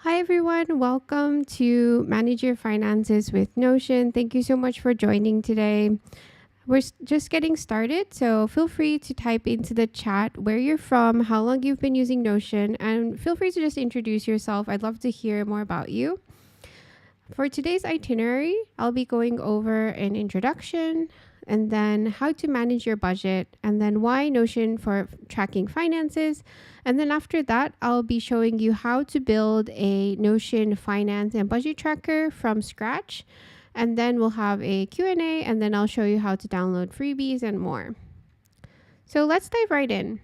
Hi everyone, welcome to Manage Your Finances with Notion. Thank you so much for joining today. We're just getting started, so feel free to type into the chat where you're from, how long you've been using Notion, and feel free to just introduce yourself. I'd love to hear more about you. For today's itinerary, I'll be going over an introduction and then how to manage your budget and then why Notion for tracking finances. And then after that, I'll be showing you how to build a Notion finance and budget tracker from scratch. And then we'll have a Q&A and then I'll show you how to download freebies and more. So let's dive right in.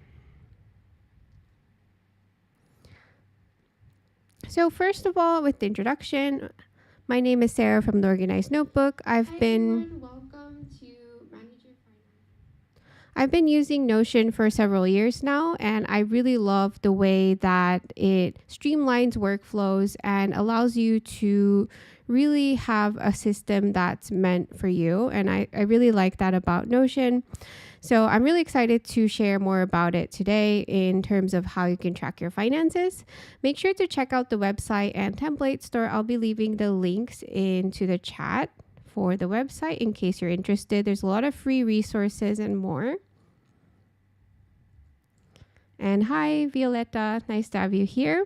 So first of all, with the introduction, my name is Sara from the Organized Notebook. I've been using Notion for several years now, and I really love the way that it streamlines workflows and allows you to really have a system that's meant for you. And I really like that about Notion. So I'm really excited to share more about it today in terms of how you can track your finances. Make sure to check out the website and template store. I'll be leaving the links into the chat for the website in case you're interested. There's a lot of free resources and more. And hi, Violetta. Nice to have you here.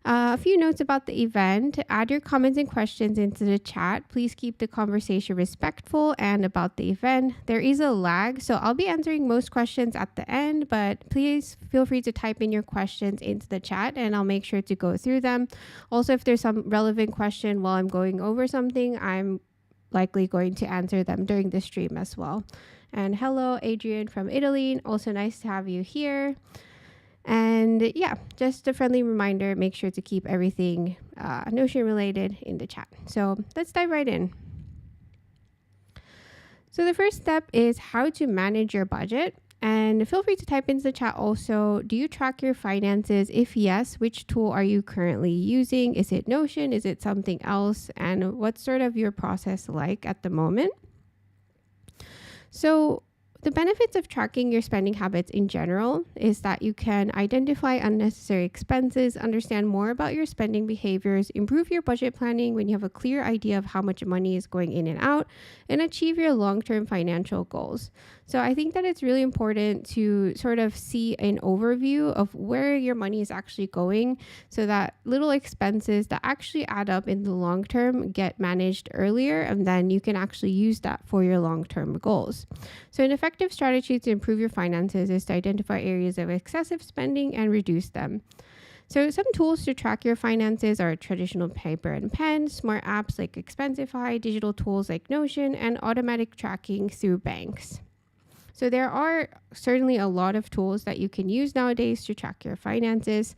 A few notes about the event. Add your comments and questions into the chat. Please keep the conversation respectful and about the event. There is a lag, so I'll be answering most questions at the end, but please feel free to type in your questions into the chat and I'll make sure to go through them. Also, if there's some relevant question while I'm going over something, I'm likely going to answer them during the stream as well. And hello, Adrian from Italy. Also nice to have you here. And yeah, just a friendly reminder, make sure to keep everything Notion related in the chat. So let's dive right in. So the first step is how to manage your budget. And feel free to type into the chat also, do you track your finances? If yes, which tool are you currently using? Is it Notion? Is it something else? And what's sort of your process like at the moment? So the benefits of tracking your spending habits in general is that you can identify unnecessary expenses, understand more about your spending behaviors, improve your budget planning when you have a clear idea of how much money is going in and out, and achieve your long-term financial goals. So I think that it's really important to sort of see an overview of where your money is actually going so that little expenses that actually add up in the long term get managed earlier, and then you can actually use that for your long-term goals. So an effective strategy to improve your finances is to identify areas of excessive spending and reduce them. So some tools to track your finances are traditional paper and pen, smart apps like Expensify, digital tools like Notion, and automatic tracking through banks. So there are certainly a lot of tools that you can use nowadays to track your finances.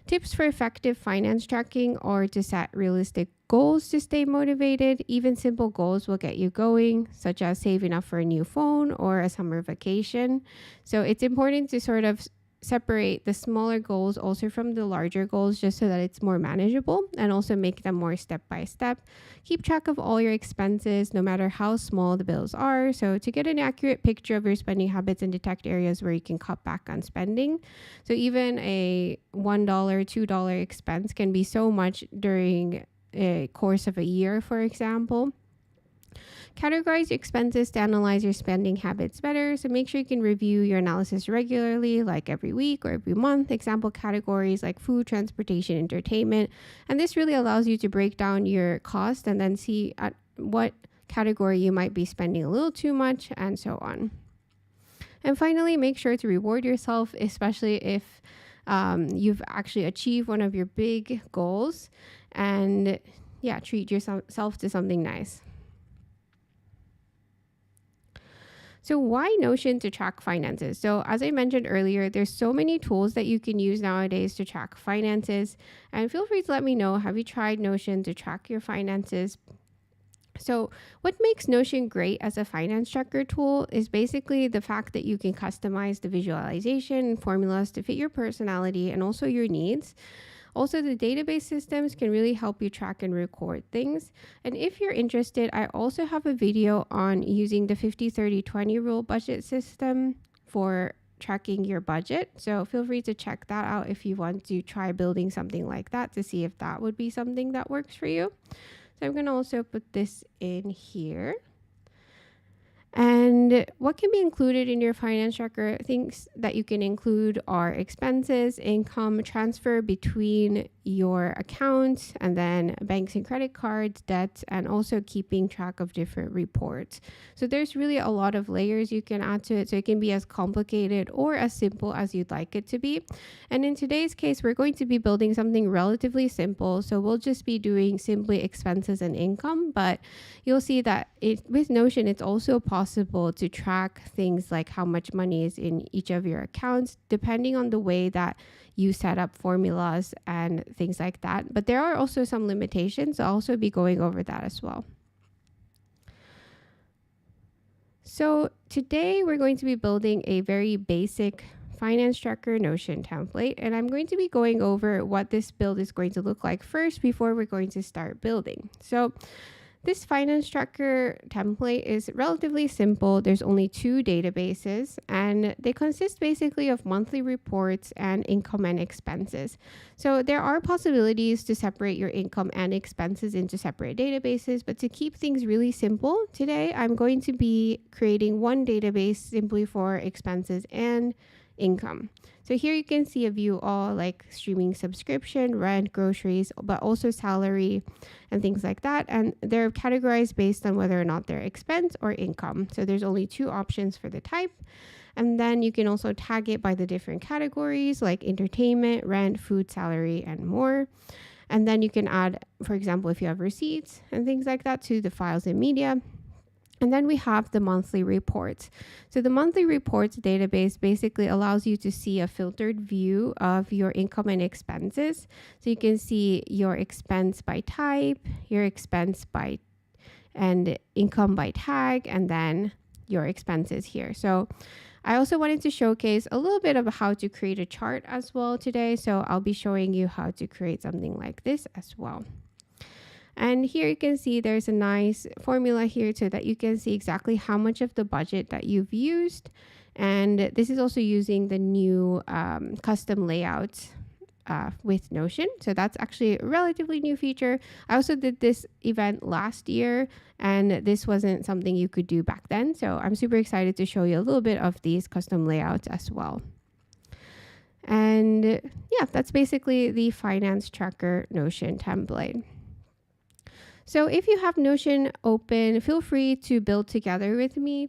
Tips for effective finance tracking are to set realistic goals to stay motivated. Even simple goals will get you going, such as saving up for a new phone or a summer vacation. So it's important to sort of separate the smaller goals also from the larger goals just so that it's more manageable and also make them more step by step. Keep track of all your expenses, no matter how small the bills are. So to get an accurate picture of your spending habits and detect areas where you can cut back on spending. So even a $1, $2 expense can be so much during a course of a year, for example. Categorize your expenses to analyze your spending habits better. So make sure you can review your analysis regularly, like every week or every month. Example categories like food, transportation, entertainment. And this really allows you to break down your cost and then see at what category you might be spending a little too much and so on. And finally, make sure to reward yourself, especially if you've actually achieved one of your big goals. And yeah, treat yourself to something nice. So why Notion to track finances? So as I mentioned earlier, there's so many tools that you can use nowadays to track finances. And feel free to let me know, have you tried Notion to track your finances? So what makes Notion great as a finance tracker tool is basically the fact that you can customize the visualization and formulas to fit your personality and also your needs. Also, the database systems can really help you track and record things. And if you're interested, I also have a video on using the 50-30-20 rule budget system for tracking your budget. So feel free to check that out if you want to try building something like that to see if that would be something that works for you. So I'm going to also put this in here. And what can be included in your finance tracker? Things that you can include are expenses, income, transfer between your accounts, and then banks and credit cards, debts, and also keeping track of different reports. So there's really a lot of layers you can add to it. So it can be as complicated or as simple as you'd like it to be. And in today's case, we're going to be building something relatively simple. So we'll just be doing simply expenses and income, but you'll see that with Notion, it's also possible to track things like how much money is in each of your accounts, depending on the way that you set up formulas and things like that. But there are also some limitations. I'll also be going over that as well. So today we're going to be building a very basic finance tracker Notion template, and I'm going to be going over what this build is going to look like first before we're going to start building. So this finance tracker template is relatively simple. There's only 2 databases, and they consist basically of monthly reports and income and expenses. So there are possibilities to separate your income and expenses into separate databases, but to keep things really simple, today I'm going to be creating one database simply for expenses and income. So here you can see a view all like streaming subscription, rent, groceries, but also salary and things like that. And they're categorized based on whether or not they're expense or income. So there's only 2 options for the type. And then you can also tag it by the different categories like entertainment, rent, food, salary, and more. And then you can add, for example, if you have receipts and things like that to the files and media. And then we have the monthly reports. So the monthly reports database basically allows you to see a filtered view of your income and expenses. So you can see your expense by type, your expense by and income by tag, and then your expenses here. So I also wanted to showcase a little bit of how to create a chart as well today. So I'll be showing you how to create something like this as well. And here you can see there's a nice formula here so that you can see exactly how much of the budget that you've used. And this is also using the new custom layouts with Notion. So that's actually a relatively new feature. I also did this event last year, and this wasn't something you could do back then. So I'm super excited to show you a little bit of these custom layouts as well. And yeah, that's basically the finance tracker Notion template. So if you have Notion open, feel free to build together with me.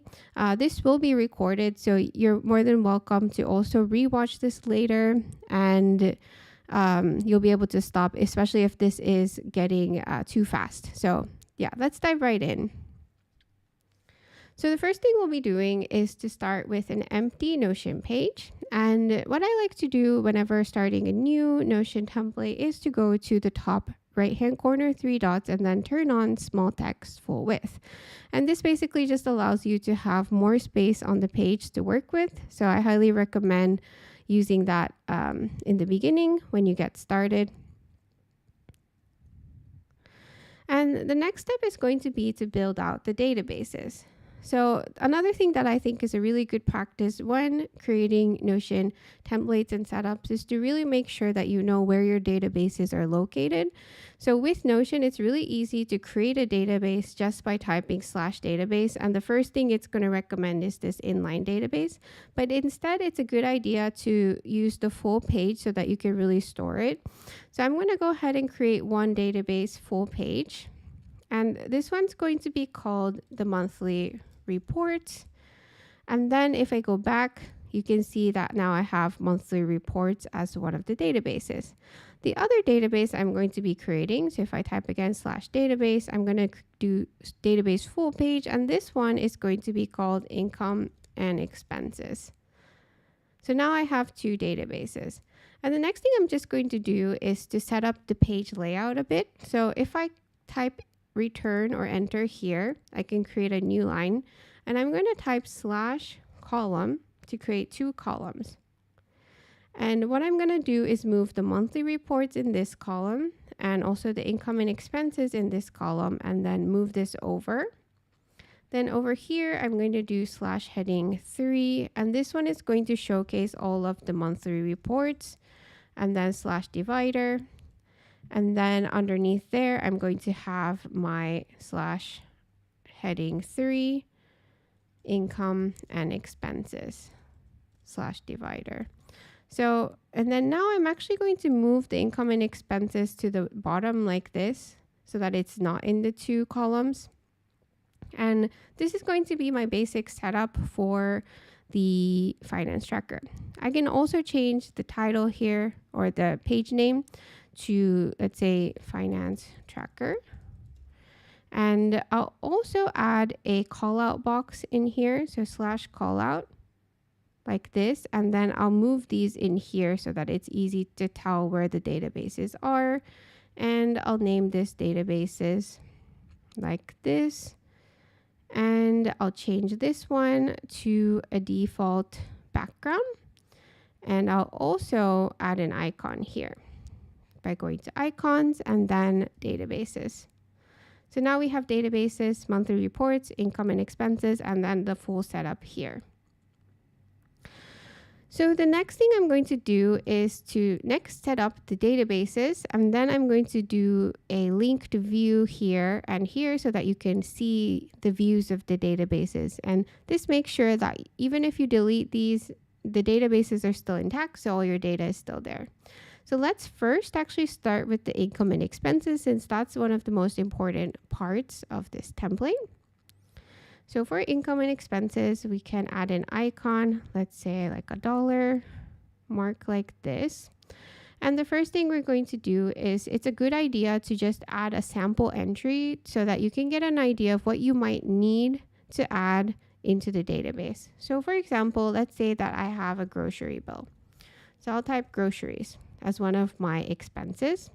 This will be recorded, so you're more than welcome to also rewatch this later, and you'll be able to stop, especially if this is getting too fast. So yeah, let's dive right in. So the first thing we'll be doing is to start with an empty Notion page. And what I like to do whenever starting a new Notion template is to go to the top right-hand corner 3 dots and then turn on small text full width. And this basically just allows you to have more space on the page to work with. So I highly recommend using that in the beginning when you get started. And the next step is going to be to build out the databases. So another thing that I think is a really good practice when creating Notion templates and setups is to really make sure that you know where your databases are located. So with Notion, it's really easy to create a database just by typing /database. And the first thing it's going to recommend is this inline database. But instead, it's a good idea to use the full page so that you can really store it. So I'm going to go ahead and create one database full page. And this one's going to be called the monthly report. And then if I go back, you can see that now I have monthly reports as one of the databases. The other database I'm going to be creating, so if I type again /database, I'm going to do database full page, and this one is going to be called income and expenses. So now I have 2 databases. And the next thing I'm just going to do is to set up the page layout a bit. So if I type return or enter here, I can create a new line, and I'm going to type /column to create 2 columns. And what I'm going to do is move the monthly reports in this column and also the income and expenses in this column, and then move this over. Then over here, I'm going to do /heading 3, and this one is going to showcase all of the monthly reports, and then /divider. And then underneath there, I'm going to have my /heading 3, income and expenses, /divider. So, and then now I'm actually going to move the income and expenses to the bottom like this, so that it's not in the 2 columns. And this is going to be my basic setup for the finance tracker. I can also change the title here, or the page name, to, let's say, finance tracker. And I'll also add a callout box in here, so /callout like this, and then I'll move these in here so that it's easy to tell where the databases are. And I'll name this databases like this. And I'll change this one to a default background. And I'll also add an icon here by going to icons and then databases. So now we have databases, monthly reports, income and expenses, and then the full setup here. So the next thing I'm going to do is to next set up the databases, and then I'm going to do a linked view here and here so that you can see the views of the databases. And this makes sure that even if you delete these, the databases are still intact, so all your data is still there. So let's first actually start with the income and expenses, since that's one of the most important parts of this template. So for income and expenses, we can add an icon, let's say like $1 mark like this. And the first thing we're going to do is, it's a good idea to just add a sample entry so that you can get an idea of what you might need to add into the database. So for example, let's say that I have a grocery bill. So I'll type groceries as one of my expenses.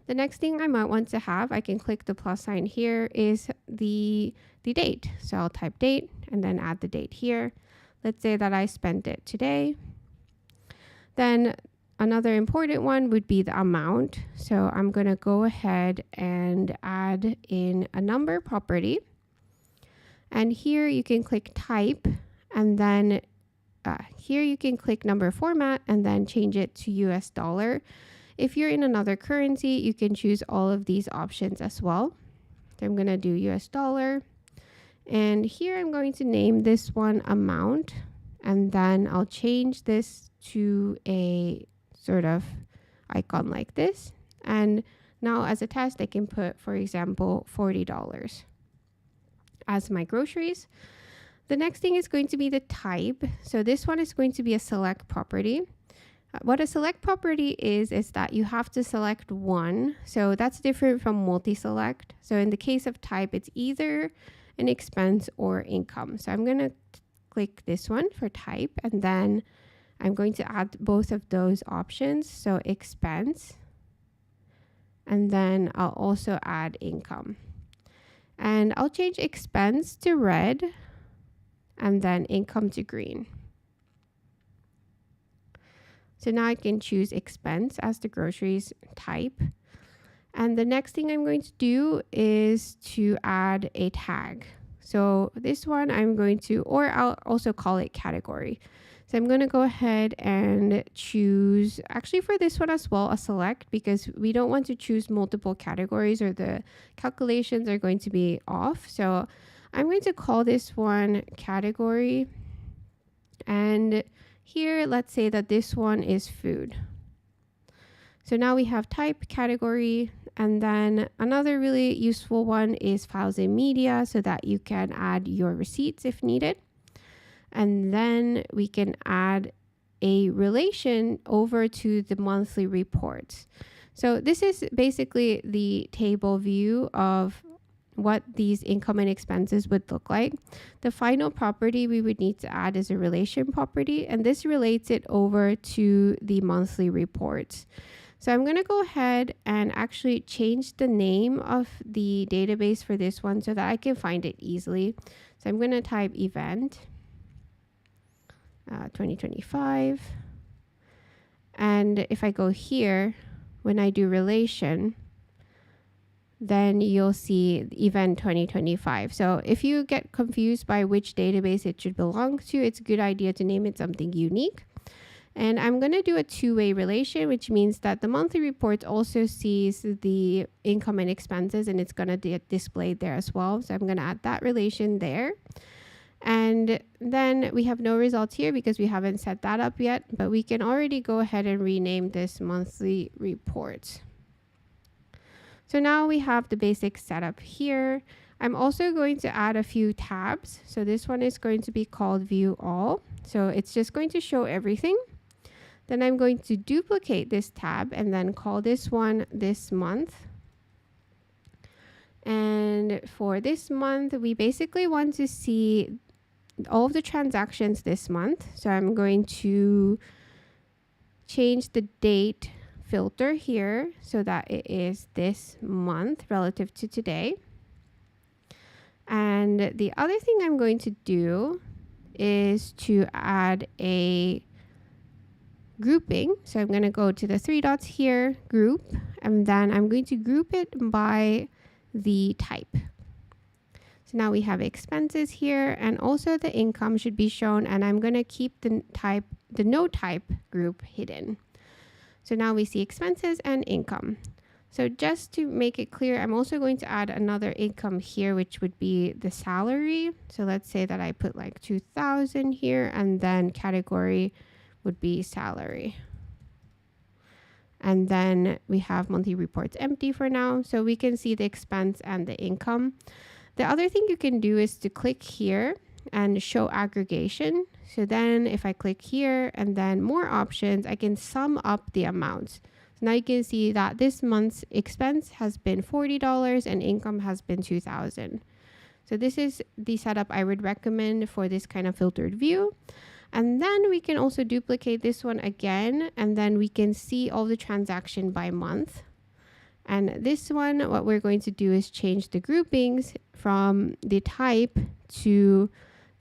The next thing I might want to have, I can click the plus sign here, is the date. So I'll type date and then add the date here. Let's say that I spent it today. Then another important one would be the amount. So I'm going to go ahead and add in a number property. And here you can click type, and then here you can click number format and then change it to US dollar. If you're in another currency, you can choose all of these options as well. So I'm going to do US dollar. And here I'm going to name this one amount. And then I'll change this to a sort of icon like this. And now as a test, I can put, for example, $40 as my groceries. The next thing is going to be the type. So this one is going to be a select property. What a select property is that you have to select one. So that's different from multi-select. So in the case of type, it's either an expense or income. So I'm going to click this one for type, and then I'm going to add both of those options. So expense, and then I'll also add income. And I'll change expense to red and then income to green. So now I can choose expense as the groceries type. And the next thing I'm going to do is to add a tag. So this one I'm going to, or I'll also call it category. So I'm going to go ahead and choose, actually for this one as well, a select, because we don't want to choose multiple categories or the calculations are going to be off. So I'm going to call this one category. And here, let's say that this one is food. So now we have type, category, and then another really useful one is files and media, so that you can add your receipts if needed. And then we can add a relation over to the monthly reports. So this is basically the table view of what these income and expenses would look like. The final property we would need to add is a relation property, and this relates it over to the monthly reports. So I'm going to go ahead and actually change the name of the database for this one so that I can find it easily. So I'm going to type event 2025. And if I go here, when I do relation, then you'll see event 2025. So if you get confused by which database it should belong to, it's a good idea to name it something unique. And I'm going to do a two-way relation, which means that the monthly report also sees the income and expenses, and it's going to get displayed there as well. So I'm going to add that relation there. And then we have no results here because we haven't set that up yet, but we can already go ahead and rename this monthly report. So now we have the basic setup here. I'm also going to add a few tabs. So this one is going to be called View All. So it's just going to show everything. Then I'm going to duplicate this tab and then call this one This Month. And for this month, we basically want to see all of the transactions this month. So I'm going to change the date filter here so that it is this month relative to today. And the other thing I'm going to do is to add a grouping. So I'm going to go to the three dots here, group, and then I'm going to group it by the type. So now we have expenses here, and also the income should be shown, and I'm going to keep the no type group hidden. So now we see expenses and income. So just to make it clear, I'm also going to add another income here, which would be the salary. So let's say that I put like 2,000 here, and then category would be salary. And then we have monthly reports empty for now, so we can see the expense and the income. The other thing you can do is to click here and show aggregation. So then if I click here and then more options, I can sum up the amounts. So now you can see that this month's expense has been $40 and income has been $2,000. So this is the setup I would recommend for this kind of filtered view. And then we can also duplicate this one again, and then we can see all the transaction by month. And this one, what we're going to do is change the groupings from the type to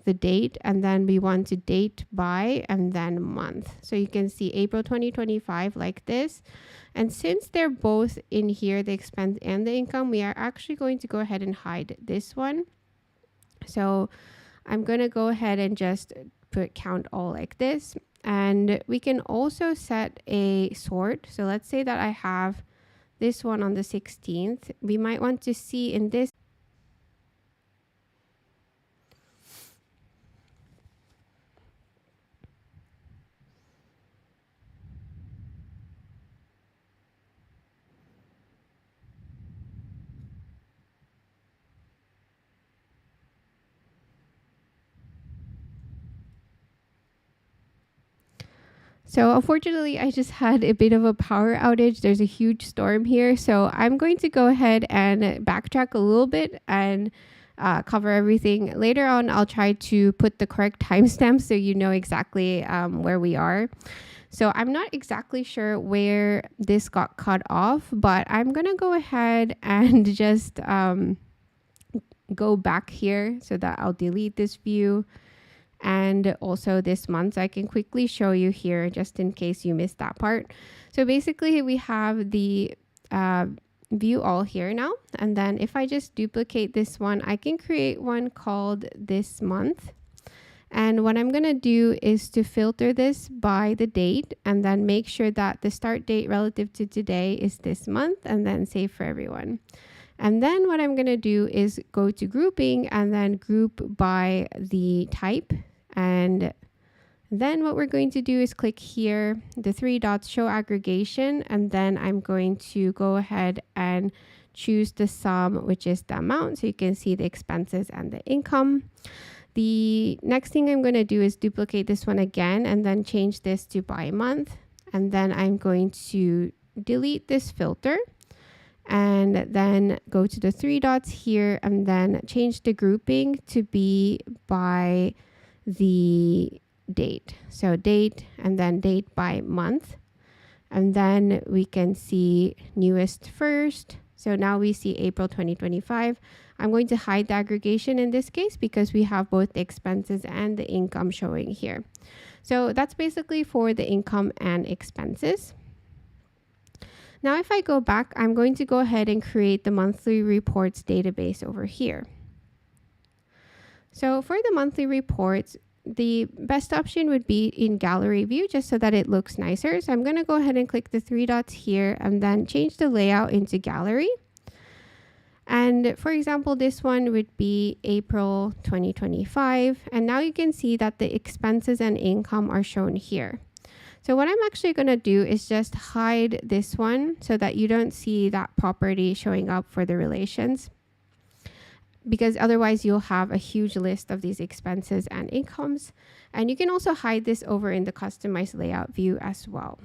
the date, and then we want to date by and then month. So you can see April 2025 like this. And since they're both in here, the expense and the income, we are actually going to go ahead and hide this one. So I'm going to go ahead and just put count all like this. And we can also set a sort. So let's say that I have this one on the 16th. We might want to see in this So unfortunately, I just had a bit of a power outage. There's a huge storm here. So I'm going to go ahead and backtrack a little bit and cover everything. Later on, I'll try to put the correct timestamp so you know exactly where we are. So I'm not exactly sure where this got cut off, but I'm going to go ahead and just go back here so that I'll delete this view. And also this month, so I can quickly show you here just in case you missed that part. So basically we have the view all here now. And then if I just duplicate this one, I can create one called this month. And what I'm going to do is to filter this by the date and then make sure that the start date relative to today is this month, and then save for everyone. And then what I'm going to do is go to grouping and then group by the type. And then what we're going to do is click here, the three dots, show aggregation. And then I'm going to go ahead and choose the sum, which is the amount. So you can see the expenses and the income. The next thing I'm going to do is duplicate this one again and then change this to by month. And then I'm going to delete this filter. And then go to the three dots here and then change the grouping to be by the date. So date and then date by month. And then we can see newest first. So now we see April 2025. I'm going to hide the aggregation in this case because we have both the expenses and the income showing here. So that's basically for the income and expenses. Now, if I go back, I'm going to go ahead and create the monthly reports database over here. So for the monthly reports, the best option would be in gallery view, just so that it looks nicer. So I'm going to go ahead and click the three dots here and then change the layout into gallery. And for example, this one would be April 2025. And now you can see that the expenses and income are shown here. So what I'm actually going to do is just hide this one so that you don't see that property showing up for the relations, because otherwise you'll have a huge list of these expenses and incomes. And you can also hide this over in the customized layout view as well.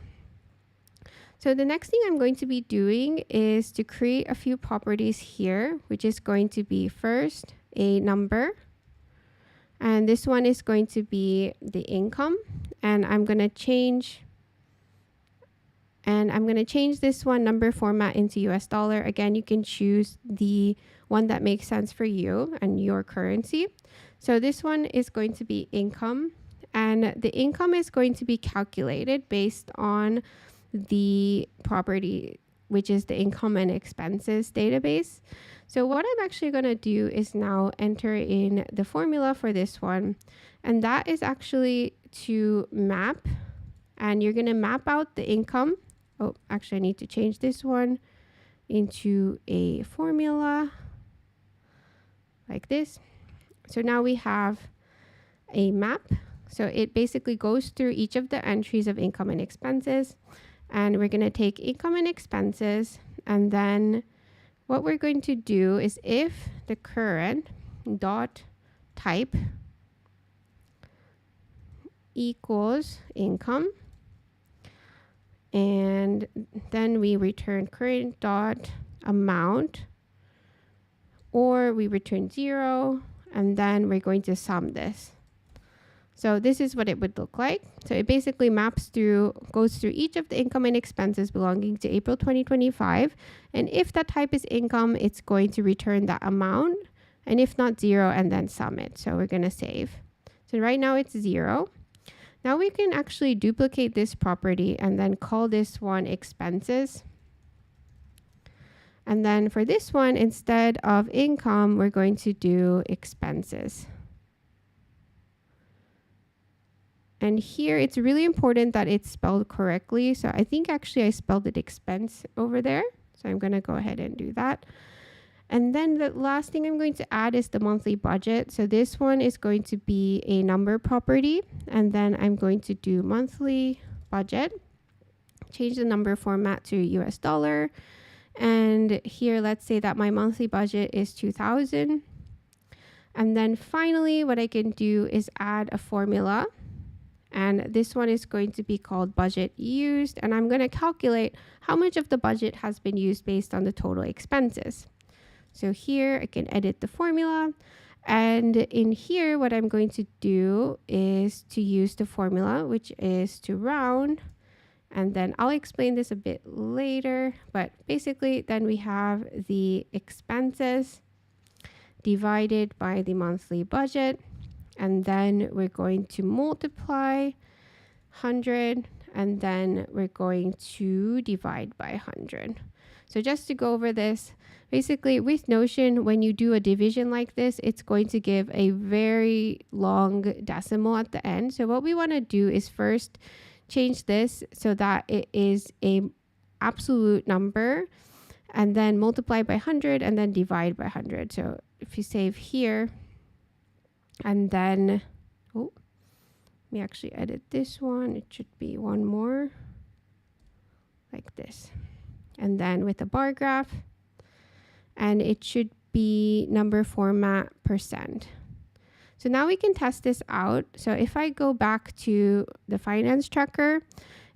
So the next thing I'm going to be doing is to create a few properties here, which is going to be first a number. And this one is going to be the income. And I'm going to change this one number format into US dollar. Again, you can choose the one that makes sense for you and your currency. So this one is going to be income, and the income is going to be calculated based on the property, which is the income and expenses database. So what I'm actually going to do is now enter in the formula for this one, and that is actually to map, and you're going to map out the income. Oh, actually I need to change this one into a formula like this. So now we have a map. So it basically goes through each of the entries of income and expenses. And we're going to take income and expenses. And then what we're going to do is if the current dot type equals income, and then we return current dot amount, or we return 0, and then we're going to sum this. So this is what it would look like. So it basically goes through each of the income and expenses belonging to April 2025. And if that type is income, it's going to return that amount. And if not, 0, and then sum it. So we're going to save. So right now it's 0. Now we can actually duplicate this property and then call this one expenses. And then for this one, instead of income, we're going to do expenses. And here it's really important that it's spelled correctly. So I think actually I spelled it expense over there. So I'm going to go ahead and do that. And then the last thing I'm going to add is the monthly budget. So this one is going to be a number property. And then I'm going to do monthly budget, change the number format to US dollar. And here, let's say that my monthly budget is 2,000. And then finally, what I can do is add a formula. And this one is going to be called budget used. And I'm going to calculate how much of the budget has been used based on the total expenses. So here I can edit the formula. And in here, what I'm going to do is to use the formula, which is to round. And then I'll explain this a bit later, but basically then we have the expenses divided by the monthly budget. And then we're going to multiply 100, and then we're going to divide by 100. So just to go over this, basically with Notion, when you do a division like this, it's going to give a very long decimal at the end. So what we want to do is first change this so that it is a absolute number, and then multiply by 100 and then divide by 100. So if you save here, and then, let me actually edit this one. It should be one more like this. And then with a bar graph, and it should be number format %. So now we can test this out. So if I go back to the finance tracker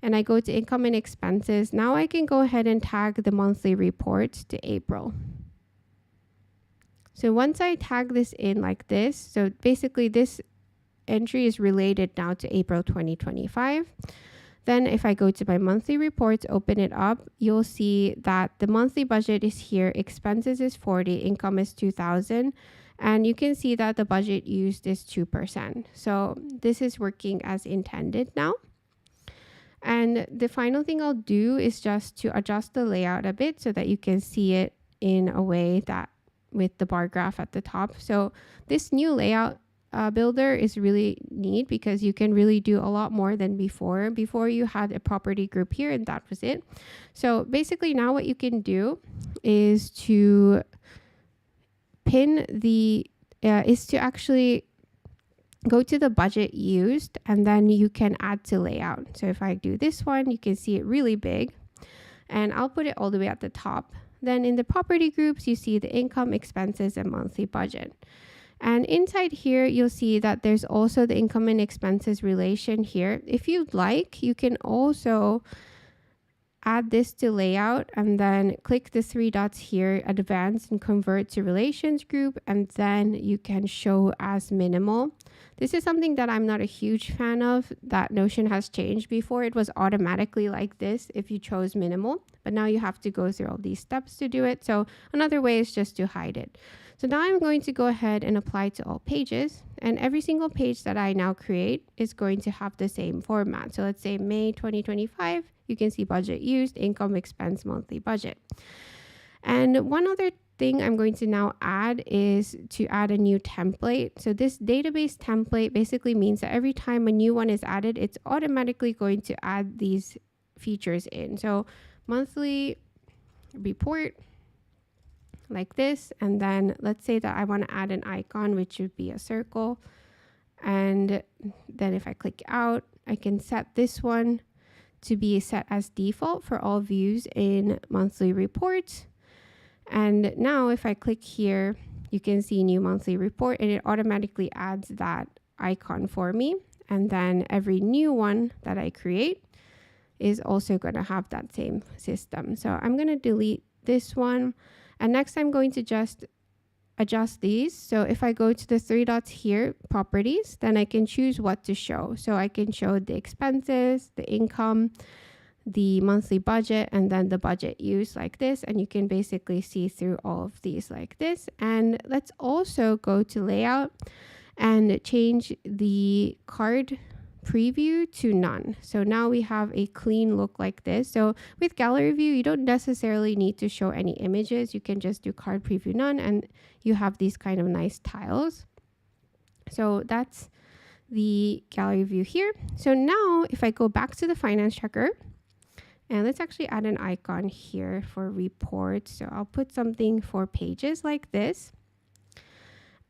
and I go to income and expenses, now I can go ahead and tag the monthly report to April. So once I tag this in like this, so basically this entry is related now to April 2025. Then if I go to my monthly reports, open it up, you'll see that the monthly budget is here, expenses is 40, income is 2,000, and you can see that the budget used is 2%. So this is working as intended now. And the final thing I'll do is just to adjust the layout a bit so that you can see it in a way that with the bar graph at the top. So this new layout builder is really neat because you can really do a lot more than before. Before you had a property group here and that was it. So basically now what you can do is to pin is to actually go to the budget used, and then you can add to layout. So if I do this one, you can see it really big, and I'll put it all the way at the top. Then in the property groups, you see the income, expenses, and monthly budget. And inside here, you'll see that there's also the income and expenses relation here. If you'd like, you can also add this to layout and then click the three dots here, advance and convert to relations group, and then you can show as minimal. This is something that I'm not a huge fan of. That Notion has changed. Before it was automatically like this if you chose minimal, but now you have to go through all these steps to do it. So another way is just to hide it. So now I'm going to go ahead and apply to all pages, and every single page that I now create is going to have the same format. So let's say May 2025, you can see budget used, income, expense, monthly budget. And one other thing I'm going to now add is to add a new template. So this database template basically means that every time a new one is added, it's automatically going to add these features in. So monthly report, like this, and then let's say that I want to add an icon, which would be a circle, and then if I click out, I can set this one to be set as default for all views in monthly reports. And now if I click here, you can see new monthly report, and it automatically adds that icon for me. And then every new one that I create is also going to have that same system. So I'm going to delete this one. And next I'm going to just adjust these. So if I go to the three dots here, properties, then I can choose what to show. So I can show the expenses, the income, the monthly budget, and then the budget use like this. And you can basically see through all of these like this. And let's also go to layout and change the card preview to none. So now we have a clean look like this. So with gallery view, you don't necessarily need to show any images. You can just do card preview none, and you have these kind of nice tiles. So that's the gallery view here. So now if I go back to the finance tracker, and let's actually add an icon here for reports. So I'll put something for pages like this.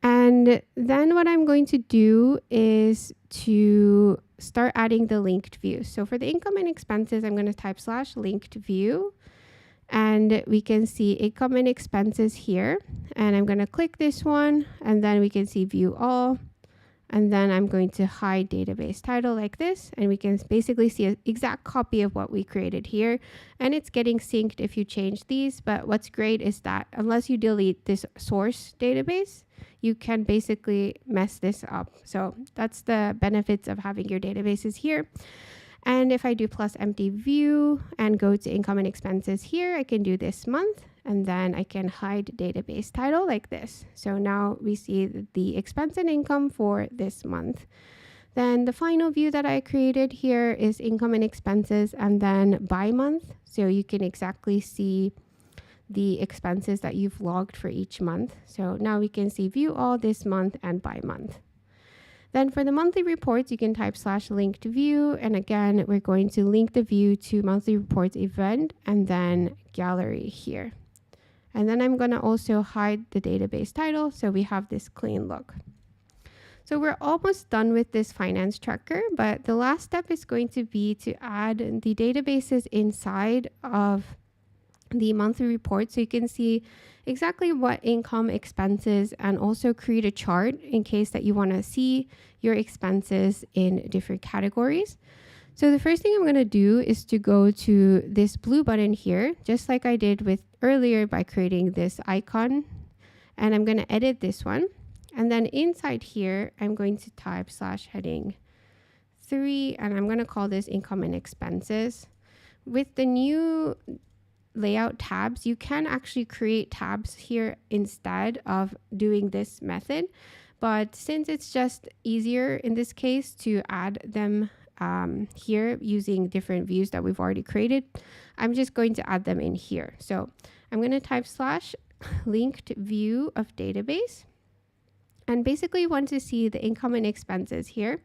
And then what I'm going to do is to start adding the linked views. So for the income and expenses, I'm going to type /linked view, and we can see income and expenses here. And I'm going to click this one, and then we can see view all. And then I'm going to hide database title like this, and we can basically see an exact copy of what we created here. And it's getting synced if you change these. But what's great is that unless you delete this source database, you can basically mess this up. So that's the benefits of having your databases here. And if I do plus empty view and go to income and expenses here, I can do this month, and then I can hide database title like this. So now we see the expense and income for this month. Then the final view that I created here is income and expenses, and then by month. So you can exactly see the expenses that you've logged for each month. So now we can see view all this month and by month. Then for the monthly reports, you can type /linked view. And again, we're going to link the view to monthly reports event and then gallery here. And then I'm going to also hide the database title, so we have this clean look. So we're almost done with this finance tracker, but the last step is going to be to add the databases inside of the monthly report, so you can see exactly what income, expenses, and also create a chart in case that you want to see your expenses in different categories. So the first thing I'm going to do is to go to this blue button here, just like I did with earlier by creating this icon, and I'm going to edit this one. And then inside here, I'm going to type /heading 3, and I'm going to call this income and expenses. With the new layout tabs, you can actually create tabs here instead of doing this method. But since it's just easier in this case to add them here using different views that we've already created. I'm just going to add them in here. So I'm going to type / linked view of database. And basically you want to see the income and expenses here.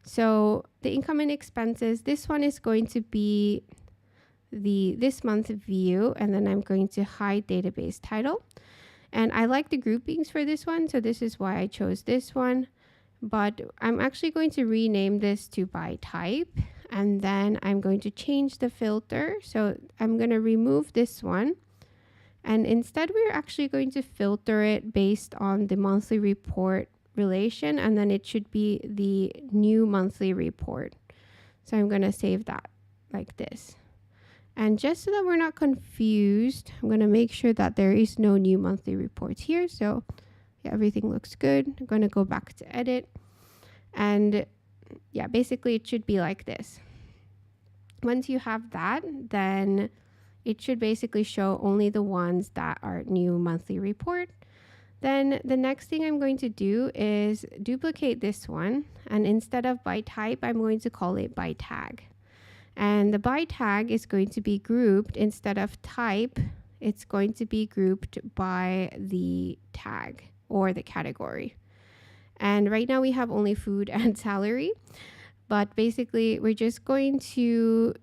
So the income and expenses, this one is going to be this month view, and then I'm going to hide database title. And I like the groupings for this one, so this is why I chose this one. But I'm actually going to rename this to by type, and then I'm going to change the filter. So I'm going to remove this one, and instead we're actually going to filter it based on the monthly report relation, and then it should be the new monthly report. So I'm going to save that like this. And just so that we're not confused, I'm going to make sure that there is no new monthly reports here. So yeah, everything looks good. I'm going to go back to edit. And yeah, basically it should be like this. Once you have that, then it should basically show only the ones that are new monthly report. Then the next thing I'm going to do is duplicate this one. And instead of by type, I'm going to call it by tag. And the by tag is going to be grouped instead of type. It's going to be grouped by the tag or the category. And right now we have only food and salary, but basically we're just going to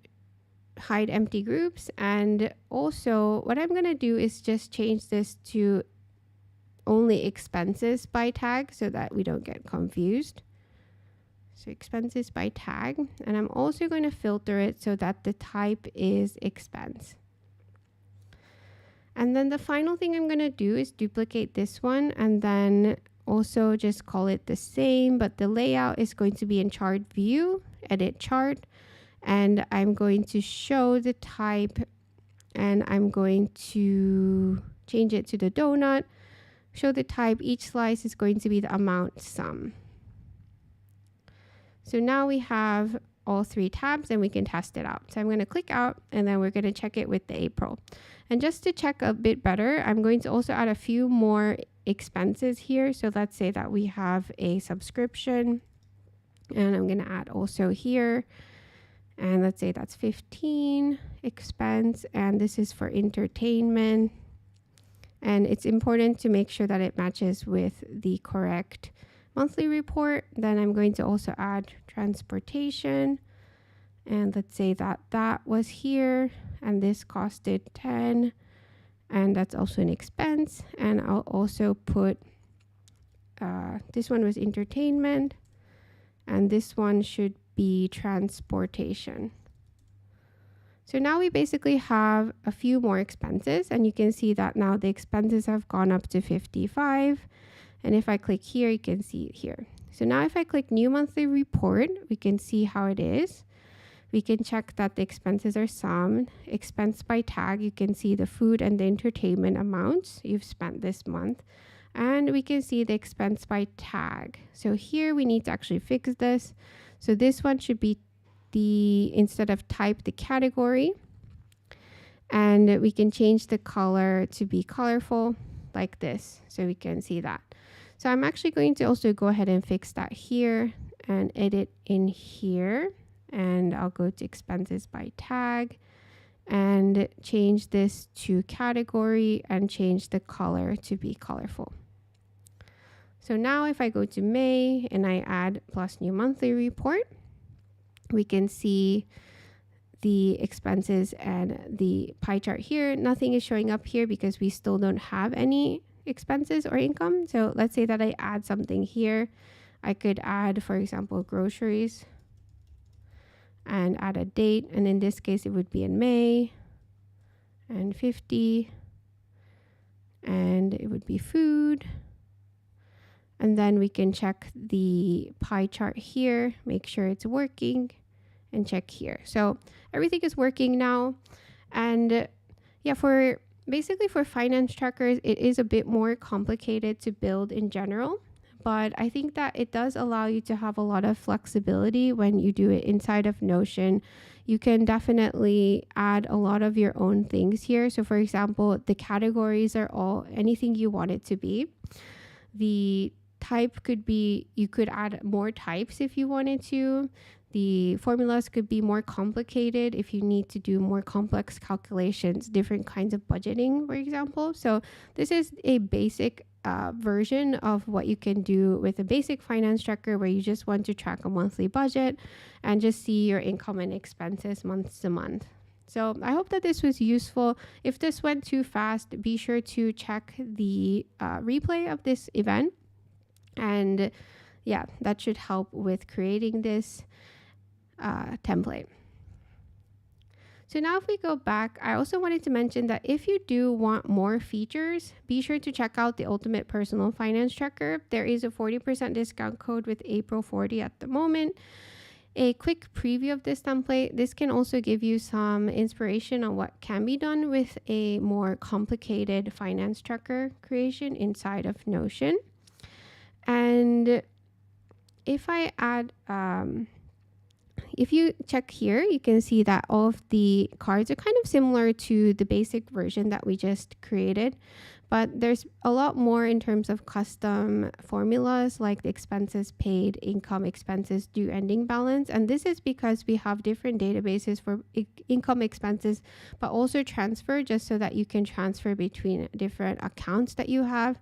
hide empty groups. And also what I'm going to do is just change this to only expenses by tag so that we don't get confused. So expenses by tag, and I'm also going to filter it so that the type is expense. And then the final thing I'm going to do is duplicate this one and then also just call it the same, but the layout is going to be in chart view, edit chart, and I'm going to show the type, and I'm going to change it to the donut, show the type. Each slice is going to be the amount sum. So now we have all three tabs and we can test it out. So I'm going to click out and then we're going to check it with the April. And just to check a bit better, I'm going to also add a few more expenses here. So let's say that we have a subscription, and I'm going to add also here. And let's say that's 15 expense, and this is for entertainment. And it's important to make sure that it matches with the correct monthly report. Then I'm going to also add transportation, and let's say that that was here and this costed 10, and that's also an expense. And I'll also put this one was entertainment, and this one should be transportation. So now we basically have a few more expenses, and you can see that now the expenses have gone up to 55. And if I click here, you can see it here. So now if I click new monthly report, we can see how it is. We can check that the expenses are summed. Expense by tag, you can see the food and the entertainment amounts you've spent this month. And we can see the expense by tag. So here we need to actually fix this. So this one should be instead of type, the category. And we can change the color to be colorful like this, so we can see that. So I'm actually going to also go ahead and fix that here and edit in here. And I'll go to expenses by tag and change this to category and change the color to be colorful. So now if I go to May and I add plus new monthly report, we can see the expenses and the pie chart here. Nothing is showing up here because we still don't have any expenses or income. So let's say that I add something here. I could add, for example, groceries and add a date. And in this case, it would be in May, and 50. And it would be food. And then we can check the pie chart here, make sure it's working, and check here. So everything is working now. And yeah, for finance trackers, it is a bit more complicated to build in general, but I think that it does allow you to have a lot of flexibility when you do it inside of Notion. You can definitely add a lot of your own things here. So for example, the categories are all anything you want it to be. The type could be, you could add more types if you wanted to. The formulas could be more complicated if you need to do more complex calculations, different kinds of budgeting, for example. So this is a basic version of what you can do with a basic finance tracker, where you just want to track a monthly budget and just see your income and expenses month to month. So I hope that this was useful. If this went too fast, be sure to check the replay of this event. And yeah, that should help with creating this template. So now if we go back, I also wanted to mention that if you do want more features, be sure to check out the Ultimate Personal Finance Tracker. There is a 40% discount code with April 40 at the moment. A quick preview of this template. This can also give you some inspiration on what can be done with a more complicated finance tracker creation inside of Notion. And if I add, if you check here, you can see that all of the cards are kind of similar to the basic version that we just created, but there's a lot more in terms of custom formulas, like the expenses paid, income, expenses due, ending balance. And this is because we have different databases for income, expenses, but also transfer, just so that you can transfer between different accounts that you have,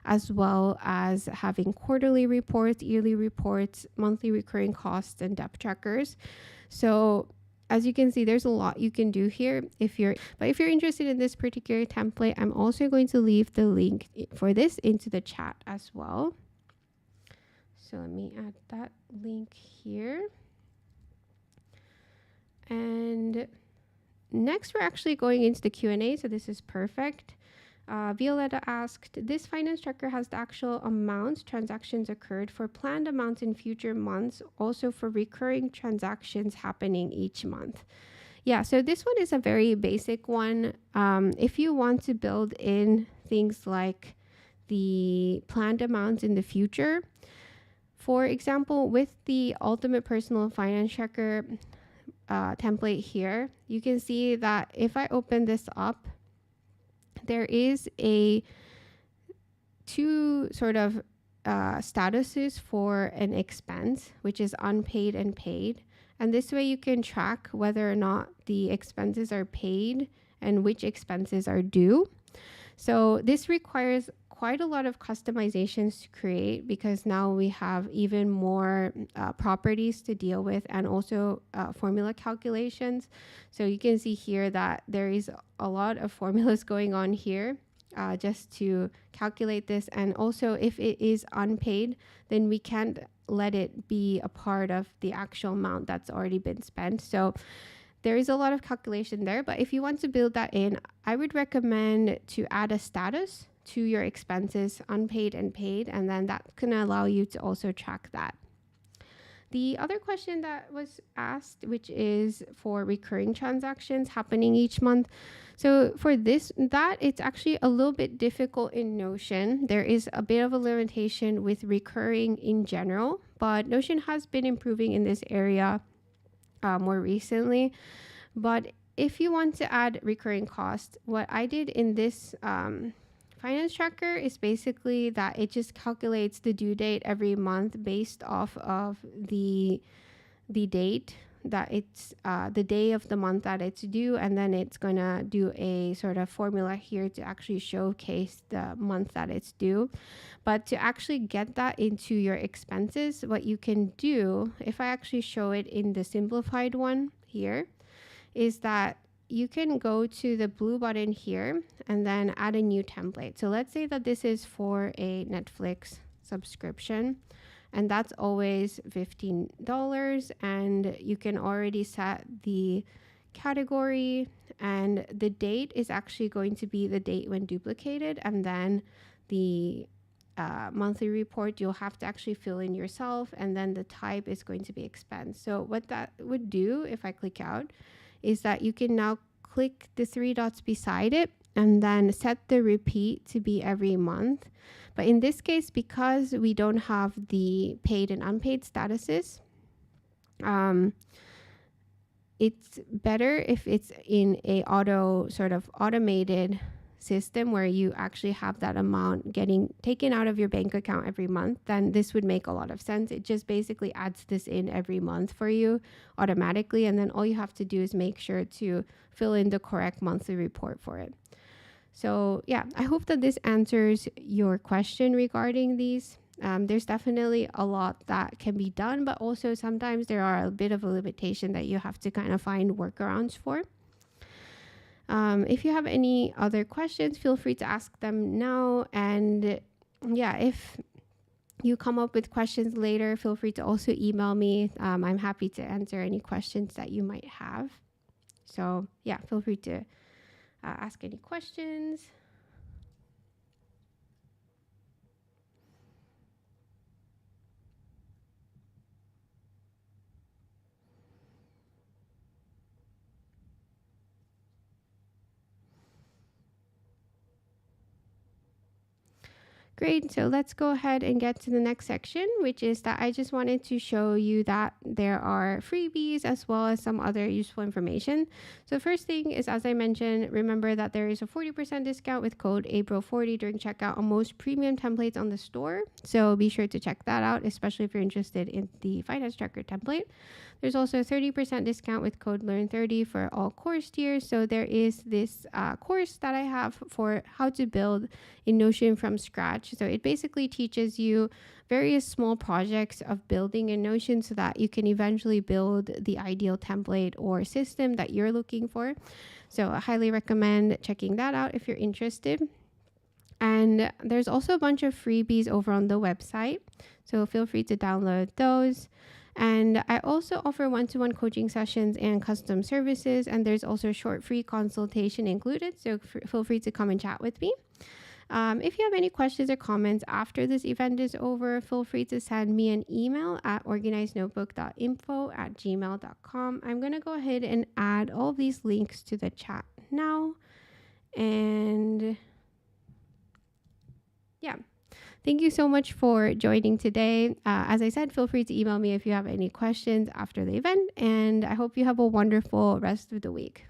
as well as having quarterly reports, yearly reports, monthly recurring costs, and debt trackers. So as you can see, there's a lot you can do here. If you're interested in this particular template, I'm also going to leave the link for this into the chat as well. So let me add that link here. And next, we're actually going into the Q&A, so this is perfect. Violetta asked, this finance tracker has the actual amounts transactions occurred for planned amounts in future months, also for recurring transactions happening each month. Yeah, so this one is a very basic one. If you want to build in things like the planned amounts in the future, for example, with the Ultimate Personal Finance Tracker template here, you can see that if I open this up, there is two sort of statuses for an expense, which is unpaid and paid. And this way you can track whether or not the expenses are paid and which expenses are due. So this requires quite a lot of customizations to create, because now we have even more properties to deal with, and also formula calculations. So you can see here that there is a lot of formulas going on here just to calculate this. And also, if it is unpaid, then we can't let it be a part of the actual amount that's already been spent. So there is a lot of calculation there, but if you want to build that in, I would recommend to add a status to your expenses, unpaid and paid, and then that can allow you to also track that. The other question that was asked, which is for recurring transactions happening each month. So for this, it's actually a little bit difficult in Notion. There is a bit of a limitation with recurring in general, but Notion has been improving in this area more recently. But if you want to add recurring costs, what I did in this finance tracker is basically that it just calculates the due date every month based off of the date that it's the day of the month that it's due, and then it's gonna do a sort of formula here to actually showcase the month that it's due. But to actually get that into your expenses, what you can do, if I actually show it in the simplified one here, is that you can go to the blue button here and then add a new template. So let's say that this is for a Netflix subscription, and that's always $15, and you can already set the category, and the date is actually going to be the date when duplicated, and then the monthly report you'll have to actually fill in yourself, and then the type is going to be expense. So what that would do, if I click out, is that you can now click the three dots beside it and then set the repeat to be every month. But in this case, because we don't have the paid and unpaid statuses, it's better if it's in a automated system where you actually have that amount getting taken out of your bank account every month, then this would make a lot of sense. It just basically adds this in every month for you automatically. And then all you have to do is make sure to fill in the correct monthly report for it. So yeah, I hope that this answers your question regarding these. There's definitely a lot that can be done, but also sometimes there are a bit of a limitation that you have to kind of find workarounds for. If you have any other questions, feel free to ask them now. And yeah, if you come up with questions later, feel free to also email me. I'm happy to answer any questions that you might have. So yeah, feel free to ask any questions. Great, so let's go ahead and get to the next section, which is that I just wanted to show you that there are freebies as well as some other useful information. So the first thing is, as I mentioned, remember that there is a 40% discount with code April40 during checkout on most premium templates on the store. So be sure to check that out, especially if you're interested in the finance tracker template. There's also a 30% discount with code LEARN30 for all course tiers. So there is this course that I have for how to build in Notion from scratch. So it basically teaches you various small projects of building in Notion so that you can eventually build the ideal template or system that you're looking for. So I highly recommend checking that out if you're interested. And there's also a bunch of freebies over on the website. So feel free to download those. And I also offer one-to-one coaching sessions and custom services. And there's also a short free consultation included. So feel free to come and chat with me. If you have any questions or comments after this event is over, feel free to send me an email at organizednotebook.info@gmail.com. I'm going to go ahead and add all of these links to the chat now. And yeah. Thank you so much for joining today. As I said, feel free to email me if you have any questions after the event, and I hope you have a wonderful rest of the week.